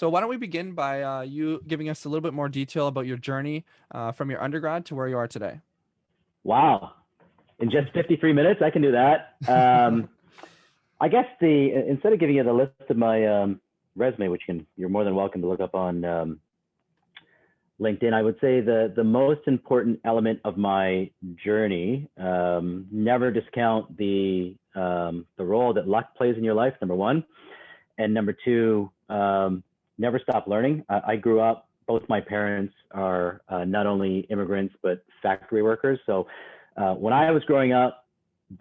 So why don't we begin by you giving us a little bit more detail about your journey from your undergrad to where you are today? Wow. In just 53 minutes, I can do that. I guess instead of giving you the list of my resume, which you're more than welcome to look up on LinkedIn, I would say the most important element of my journey, never discount the role that luck plays in your life, number one. And number two, never stop learning. I grew up, both my parents are not only immigrants, but factory workers. So when I was growing up,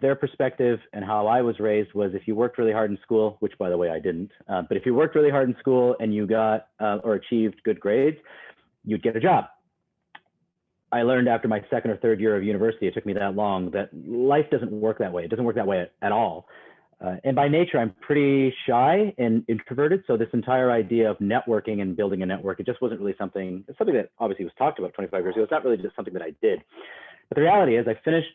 their perspective and how I was raised was if you worked really hard in school, which by the way, I didn't, but if you worked really hard in school and you got or achieved good grades, you'd get a job. I learned after my second or third year of university, it took me that long, that life doesn't work that way. It doesn't work that way at all. And by nature, I'm pretty shy and introverted. So this entire idea of networking and building a network, it just wasn't really something, it's something that obviously was talked about 25 years ago. It's not really just something that I did. But the reality is I finished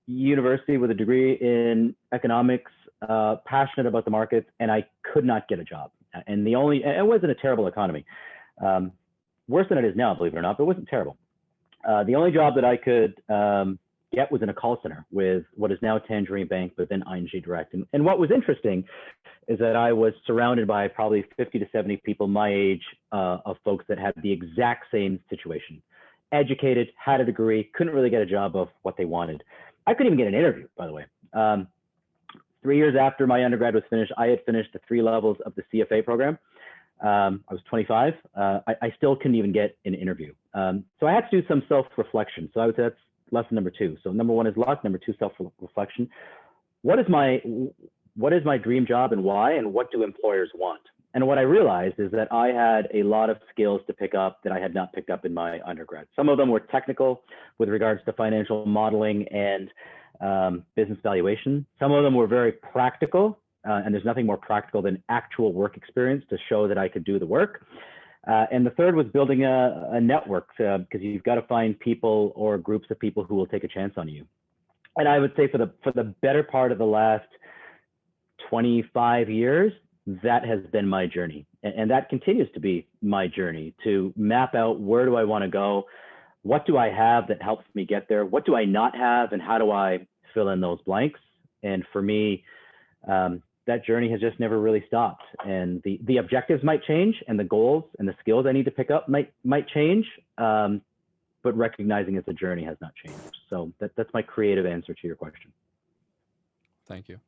university with a degree in economics, passionate about the markets, and I could not get a job. And it wasn't a terrible economy. Worse than it is now, believe it or not, but it wasn't terrible. The only job that I could get was in a call center with what is now Tangerine Bank, but then ING Direct. And what was interesting is that I was surrounded by probably 50 to 70 people my age of folks that had the exact same situation. Educated, had a degree, couldn't really get a job of what they wanted. I couldn't even get an interview, by the way. 3 years after my undergrad was finished, I had finished the 3 levels of the CFA program. I was 25. I still couldn't even get an interview. So I had to do some self-reflection. So I would say that's lesson number 2. So number 1 is luck. Number 2, self-reflection. What is my dream job and why, and what do employers want? And what I realized is that I had a lot of skills to pick up that I had not picked up in my undergrad. Some of them were technical with regards to financial modeling and business valuation. Some of them were very practical, and there's nothing more practical than actual work experience to show that I could do the work. And the third was building a network, because you've got to find people or groups of people who will take a chance on you. And I would say for the better part of the last 25 years, that has been my journey. And that continues to be my journey, to map out where do I want to go? What do I have that helps me get there? What do I not have? And how do I fill in those blanks? And for me, that journey has just never really stopped. And the objectives might change, and the goals and the skills I need to pick up might change. But recognizing it's a journey has not changed. So that's my creative answer to your question. Thank you.